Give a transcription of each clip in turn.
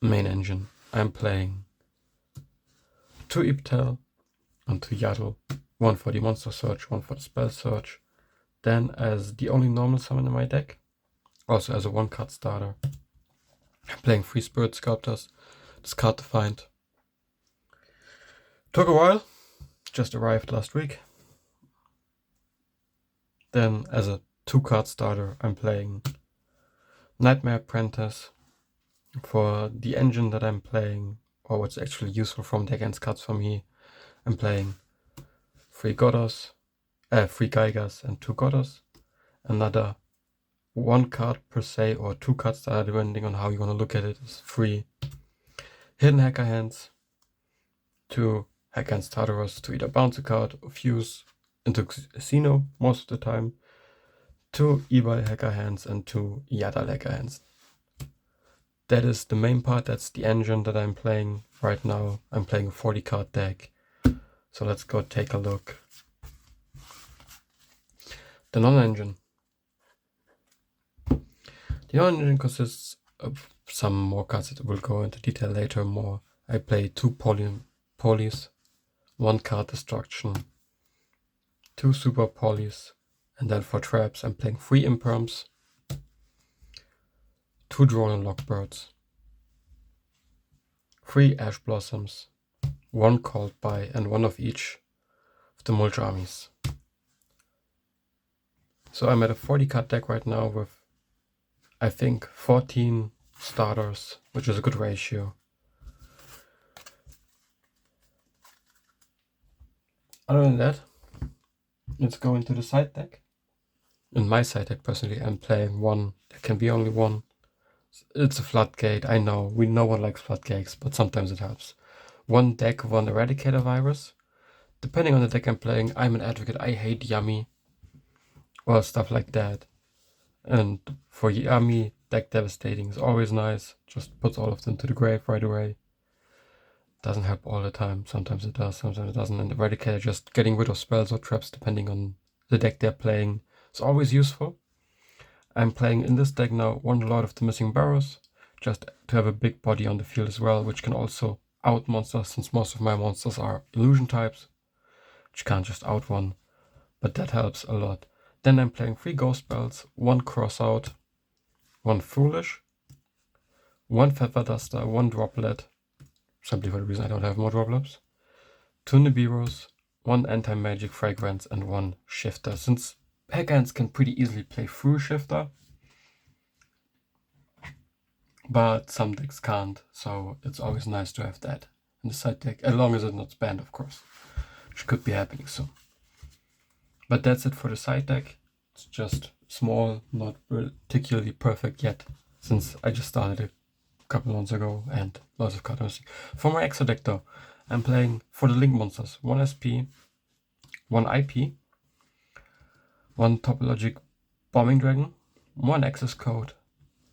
main engine, I'm playing 2 Iptal and 2 Yaddle, 1 for the monster search, 1 for the spell search. Then as the only normal summon in my deck, also as a 1-card starter, I'm playing 3 Spirit Sculptors, discard to find. Took a while, just arrived last week. Then as a 2-card starter, I'm playing Nightmare Apprentice. For the engine that I'm playing, or what's actually useful from deck against cards for me, I'm playing 3 Goddess, 3 Geigers and 2 Goddess. Another 1 card per se, or 2 cards, depending on how you want to look at it, is 3 Hidden Hecahands, 2 Hecahands Tartarus to either bounce a card or fuse into Xeno most of the time, 2 Evil Hecahands and 2 Yaddle Hecahands. That is the main part, that's the engine that I'm playing right now. I'm playing a 40 card deck. So let's go take a look. The non-engine. The non-engine consists of some more cards that we'll go into detail later more. I play 2 Polys, 1 card Destruction, 2 Super Polys, and then for traps I'm playing 3 Imperms, 2 Drone and Lockbirds, 3 Ash Blossoms, 1 Called By, and 1 of each of the Mulch armies. So I'm at a 40 card deck right now with, I think, 14 starters, which is a good ratio. Other than that, let's go into the side deck. In my side deck, personally, I'm playing 1. There can be only 1. It's a floodgate, I know. No one likes floodgates, but sometimes it helps. 1 deck, 1 Eradicator Virus. Depending on the deck I'm playing, I'm an advocate. I hate Yummy. Well, stuff like that. And for Yummy, deck Devastating is always nice. Just puts all of them to the grave right away. Doesn't help all the time. Sometimes it does, sometimes it doesn't. And Eradicator, just getting rid of spells or traps depending on the deck they're playing, is always useful. I'm playing in this deck now 1 Lord of the Missing Barrows, just to have a big body on the field as well, which can also out monsters, since most of my monsters are illusion types, which can't just out one, but that helps a lot. Then I'm playing 3 Ghost Spells, 1 Crossout, 1 Foolish, 1 Feather Duster, 1 Droplet, simply for the reason I don't have more droplets, 2 Nibiru's, 1 Anti-Magic Fragrance, and 1 Shifter. Since Hecahands can pretty easily play through Shifter, but some decks can't, so it's always nice to have that in the side deck, as long as it's not banned, of course, which could be happening soon. But that's it for the side deck. It's just small, not particularly perfect yet, since I just started it a couple months ago and lots of card missing. For my extra deck though, I'm playing for the Link monsters 1 SP, 1 IP, 1 Topologic Bombing Dragon, 1 Access Code,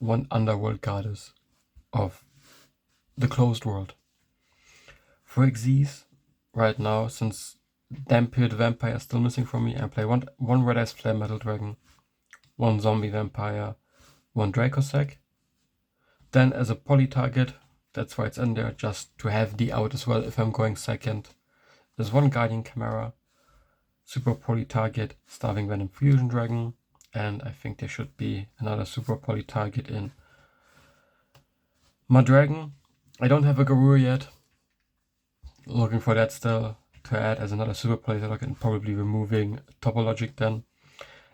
1 Underworld Goddess of the Closed World. For Xyz, right now, since Dampier the Vampire is still missing from me, I play 1 Red Ice Flare Metal Dragon, 1 Zombie Vampire, 1 Dracossack. Then as a poly target, that's why it's in there, just to have the out as well if I'm going second, there's 1 Guardian Chimera, super poly target, Starving Venom Fusion Dragon, and I think there should be another super poly target in Madragon. I don't have a Garou yet, looking for that still to add as another super poly target, and probably removing Topologic then.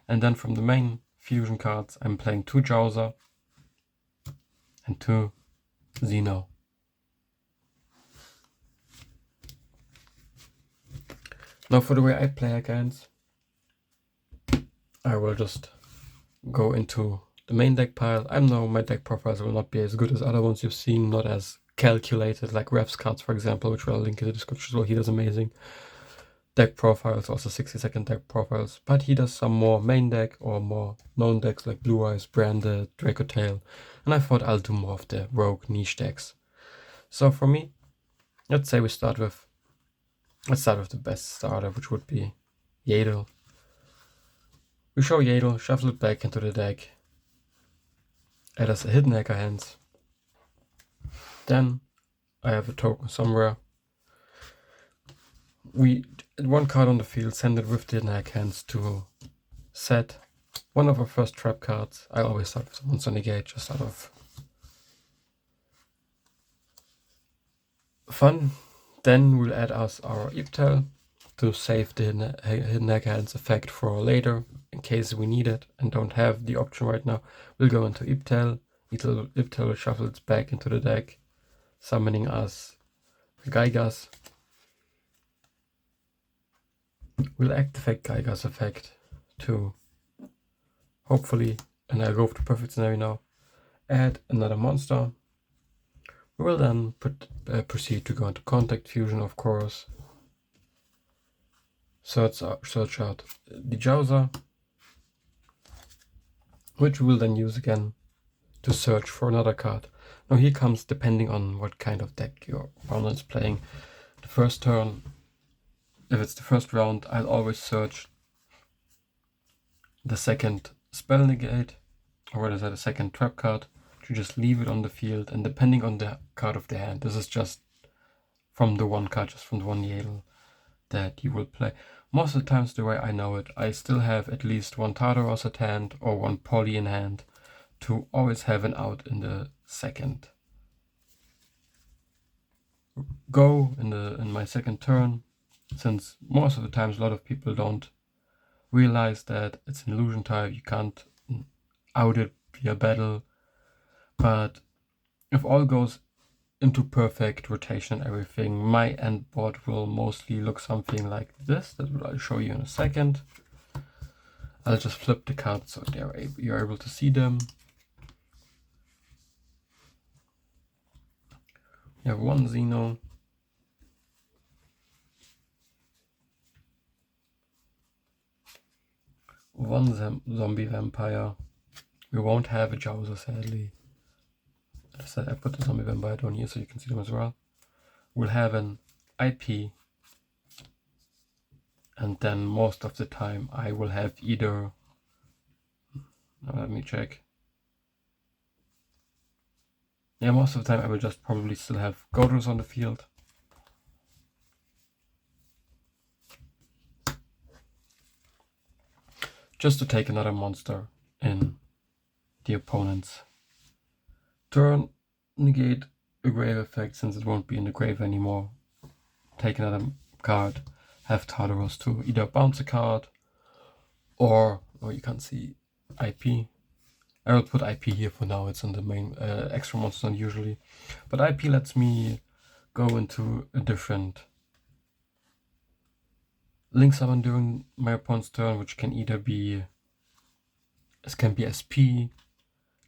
And then from the main fusion cards, I'm playing 2 Jowser and 2 Xeno. Now for the way I play against, I will just go into the main deck pile. I know my deck profiles will not be as good as other ones you've seen, not as calculated like Ref's cards, for example, which I'll link in the description as well. He does amazing deck profiles, also 60-second deck profiles, but he does some more main deck or more known decks like Blue Eyes, Branded, Draco Tail, and I thought I'll do more of the rogue niche decks. So for me, let's say let's start with the best starter, which would be Yaddle. We show Yaddle, shuffle it back into the deck, add us a Hidden Hecahands, Then I have a token somewhere. We one card on the field, send it with the hidden Hecahands to set one of our first trap cards. I always start with the monster negate, just out of fun. Then we'll add us our Iptal to save the hidden Hecahands effect for later, in case we need it and don't have the option right now. We'll go into Iptal. Iptal will shuffle it back into the deck, summoning us Gaigas. We'll activate Gaigas effect to hopefully, and I'll go for the perfect scenario now, add another monster. We will then proceed to go into Contact Fusion, of course. Search out the Jowser, which we will then use again to search for another card. Now here comes, depending on what kind of deck your opponent is playing, the first turn. If it's the first round, I'll always search the second spell negate, or what is that, a second trap card, to just leave it on the field, and depending on the card of the hand, this is just from the one card, just from the one Yale that you will play. Most of the times, the way I know it, I still have at least one Tartaros at hand or one Poly in hand to always have an out in the second go, in my second turn, since most of the times a lot of people don't realize that it's an illusion type, you can't out it via battle. But if all goes into perfect rotation and everything, my end board will mostly look something like this, that I'll show you in a second. I'll just flip the cards so you're able to see them. You have one Xeno, one zombie vampire. We won't have a Jowser, sadly. As I said, I put the zombie vampire down here so you can see them as well. We'll have an IP, and then most of the time I will have either, now let me check. Yeah, most of the time I will just probably still have Godros on the field. Just to take another monster in the opponent's turn, negate a grave effect since it won't be in the grave anymore. Take another card, have Tartaros to either bounce a card or, oh, you can't see IP. I will put IP here for now, it's in the main extra monster usually. But IP lets me go into a different link summon during my opponent's turn, which can either be, it can be SP,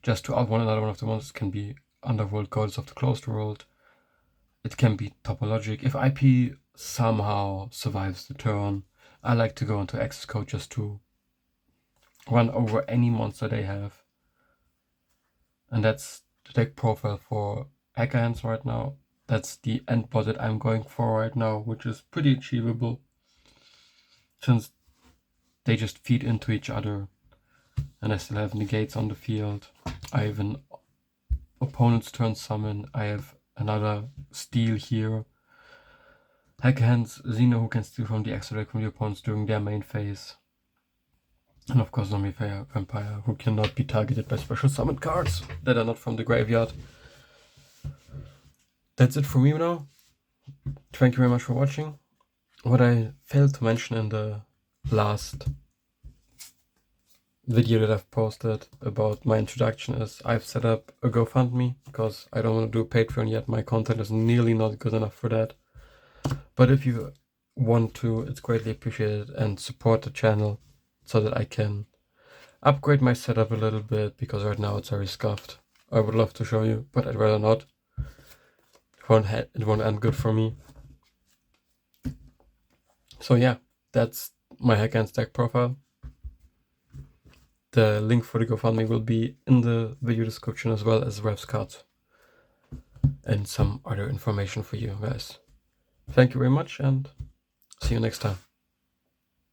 just to out another one of the monsters, can be Underworld Goddess of the Closed World. It can be Topologic. If IP somehow survives the turn, I like to go into access code just to run over any monster they have. And that's the deck profile for Hecahands right now. That's the end board that I'm going for right now, which is pretty achievable, since they just feed into each other. And I still have negates on the field. I have an opponent's turn summon. I have another steal here. Hecahands, Xeno, who can steal from the extra deck from the opponents during their main phase. And of course zombie vampire, who cannot be targeted by special summon cards that are not from the graveyard. That's it for me now. Thank you very much for watching. What I failed to mention in the last video that I've posted about my introduction is I've set up a GoFundMe, because I don't want to do a Patreon yet. My content is nearly not good enough for that. But if you want to, it's greatly appreciated, and support the channel so that I can upgrade my setup a little bit, because right now it's very scuffed. I would love to show you, but I'd rather not. It won't end good for me. So yeah, that's my Hecahands deck profile. The link for the GoFundMe will be in the video description, as well as refs cards and some other information for you guys. Thank you very much, and see you next time.